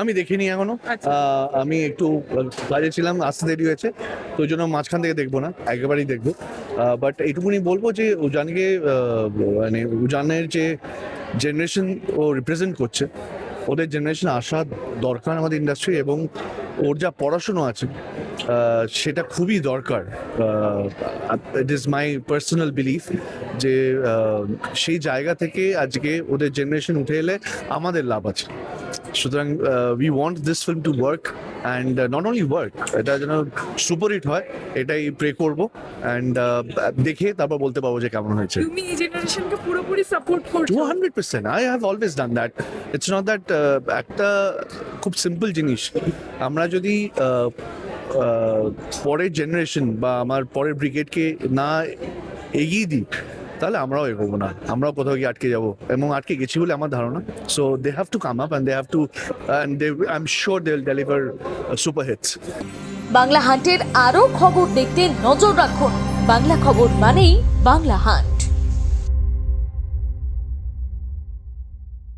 আমি দেখিনি এখনো। আচ্ছা। আমি একটু কাজে ছিলাম, আসতে দেরি হয়েছে, তো ওই জন্য মাঝখান থেকে দেখবো না, একেবারেই দেখবো। বাট এইটুকুনি বলবো যে উজানকে মানে উজানের যে জেনারেশন ও রিপ্রেজেন্ট করছে, ওদের জেনারেশন আসা দরকার আমাদের ইন্ডাস্ট্রি, এবং ওর যা পড়াশুনো আছে সেটা খুবই দরকার। It is my personal belief যে সেই জায়গা থেকে আজকে ওদের জেনারেশন উঠে এলে আমাদের লাভ আছে। সুতরাং we want this film to work and not only work, এটা যেন সুপারহিট হয় এটাই প্রে করবো। অ্যান্ড দেখে তারপর বলতে পারবো যে কেমন হয়েছে। তুমি এই জেনারেশনকে পুরোপুরি সাপোর্ট করছো? 200%. I have always done that. It's not that একটা খুব সিম্পল জিনিস, আমরা যদি পরের জেনারেশন বা আমার পরের ব্রিগেডকে না এগিয়ে দিই, তাহলে আমরাও এগোবো না, আমরাও কোথাও গিয়ে আটকে যাবো, এবং আটকে গেছি বলে আমার ধারণা। So they have to come up and they have to, and I am sure they will deliver super hits. Bangla হান্টের আরও খবর দেখতে নজর রাখুন। বাংলা খবর মানেই বাংলা হান্ট।